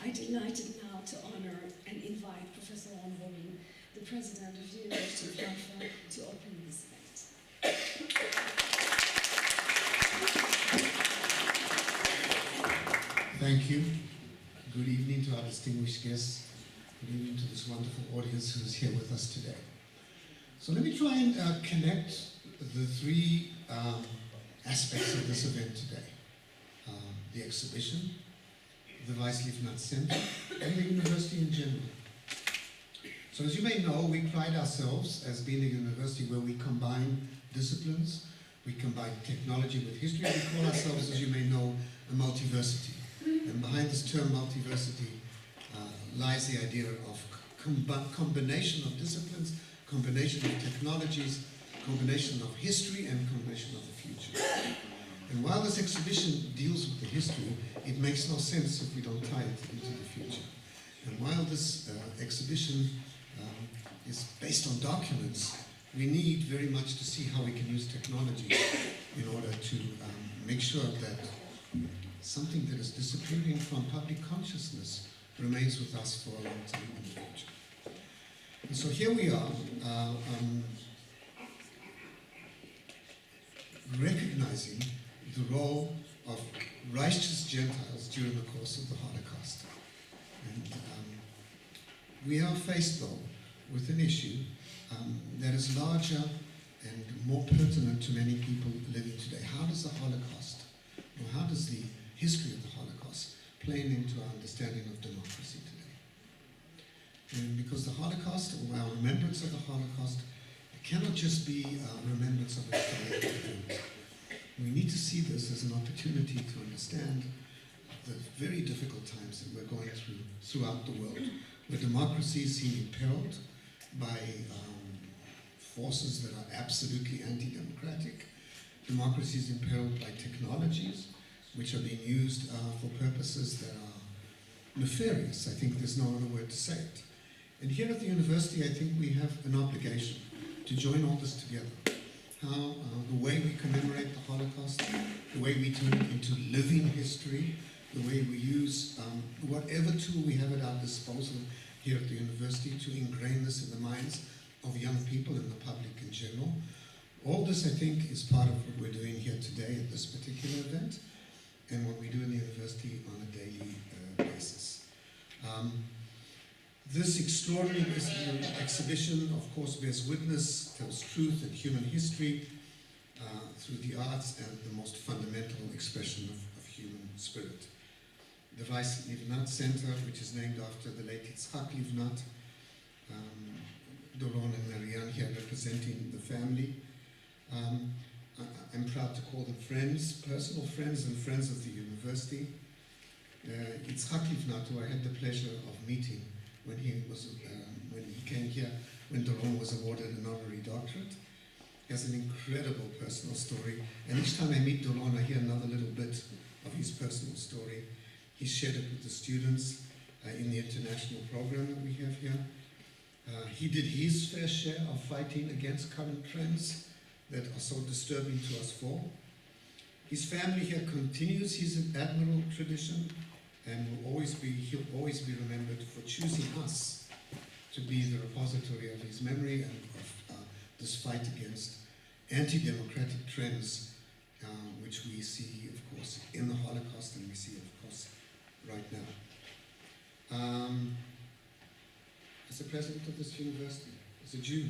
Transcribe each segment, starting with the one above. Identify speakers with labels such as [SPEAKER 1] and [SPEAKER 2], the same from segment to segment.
[SPEAKER 1] I'm delighted now to honor and invite Professor Ron Horing, the President of the University of Haifa, to open this event.
[SPEAKER 2] Thank you. Good evening to our distinguished guests. Good evening to this wonderful audience who is here with us today. So let me try and connect the three aspects of this event today. The exhibition, the Weiss Livnat Center, and the university in general. So as you may know, we pride ourselves as being a university where we combine disciplines, we combine technology with history. We call ourselves, as you may know, a multiversity. And behind this term multiversity lies the idea of combination of disciplines, combination of technologies, combination of history, and combination of the future. And while this exhibition deals with the history, it makes no sense if we don't tie it into the future. And while this exhibition is based on documents, we need very much to see how we can use technology in order to make sure that something that is disappearing from public consciousness remains with us for a long time in the future. And so here we are, recognizing the role of righteous Gentiles during the course of the Holocaust. And we are faced, though, with an issue that is larger and more pertinent to many people living today. How does the Holocaust, or how does the history of the Holocaust play into our understanding of democracy today? And because the Holocaust, or our remembrance of the Holocaust, cannot just be a remembrance of a historic event. We need to see this as an opportunity to understand the very difficult times that we're going through throughout the world, where democracies seem imperiled by forces that are absolutely anti-democratic, democracies imperiled by technologies which are being used for purposes that are nefarious. I think there's no other word to say it. And here at the university, I think we have an obligation to join all this together. How the way we commemorate the Holocaust, the way we turn it into living history, the way we use whatever tool we have at our disposal here at the university to ingrain this in the minds of young people and the public in general. All this, I think, is part of what we're doing here today at this particular event, and what we do in the university on a daily basis. This extraordinary exhibition, of course, bears witness, tells truth and human history through the arts and the most fundamental expression of human spirit. The Weiss Livnat Center, which is named after the late Yitzhak Livnat, Doron and Marianne here representing the family. I'm proud to call them friends, personal friends and friends of the university. Yitzhak Livnat, who I had the pleasure of meeting when he came here, when Doron was awarded an honorary doctorate, has an incredible personal story. And each time I meet Doron, I hear another little bit of his personal story. He shared it with the students in the international program that we have here. He did his fair share of fighting against current trends that are so disturbing to us all. His family here continues his admirable tradition, and he'll always be remembered for choosing us to be the repository of his memory and of this fight against anti-democratic trends, which we see, of course, in the Holocaust, and we see, of course, right now. As the president of this university, as a Jew,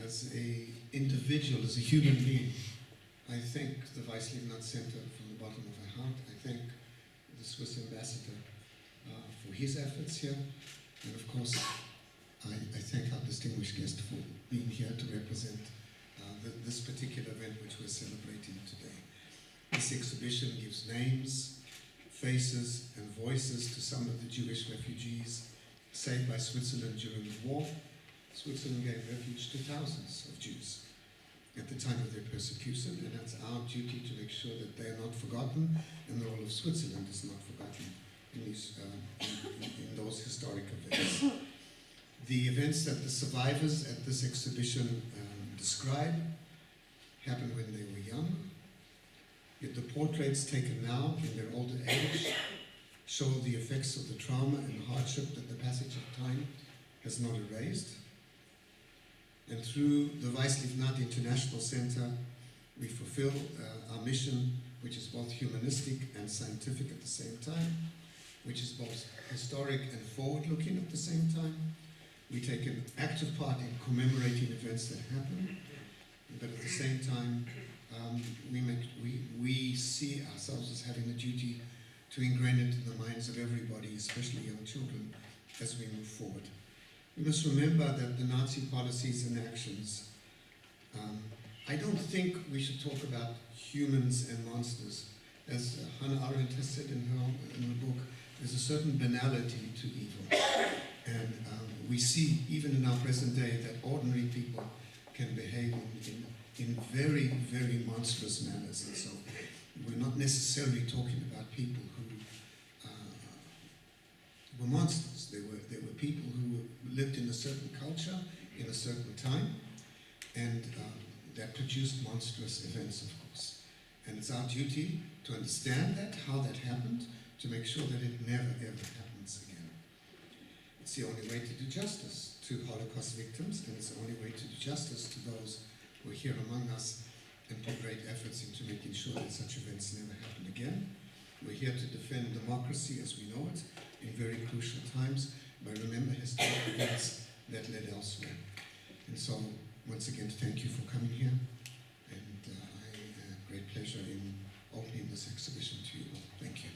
[SPEAKER 2] as an individual, as a human being, I thank the Weiss Livnat Center from the bottom of my heart. I thank the Swiss ambassador for his efforts here. And of course, I thank our distinguished guest for being here to represent this particular event which we're celebrating today. This exhibition gives names, faces, and voices to some of the Jewish refugees saved by Switzerland during the war. Switzerland gave refuge to thousands of Jews at the time of their persecution, and it's our duty to make sure that they are not forgotten, and the role of Switzerland is not forgotten in those historic events. The events that the survivors at this exhibition describe happened when they were young, yet the portraits taken now in their older age show the effects of the trauma and hardship that the passage of time has not erased. And through the Weiss Livnat International Center, we fulfill our mission, which is both humanistic and scientific at the same time, which is both historic and forward-looking at the same time. We take an active part in commemorating events that happen, but at the same time, we see ourselves as having a duty to ingrain it in the minds of everybody, especially young children, as we move forward. We must remember that the Nazi policies and actions, I don't think we should talk about humans and monsters. As Hannah Arendt has said in her book, there's a certain banality to evil. And we see, even in our present day, that ordinary people can behave in very, very monstrous manners. And so we're not necessarily talking about people who were monsters. They were people who lived in a certain culture, in a certain time, and that produced monstrous events, of course. And it's our duty to understand that, how that happened, to make sure that it never, ever happens again. It's the only way to do justice to Holocaust victims, and it's the only way to do justice to those who are here among us and put great efforts into making sure that such events never happen again. We're here to defend democracy as we know it in very crucial times, but remember historic events that led elsewhere. And so, once again, thank you for coming here, and I have great pleasure in opening this exhibition to you all. Thank you.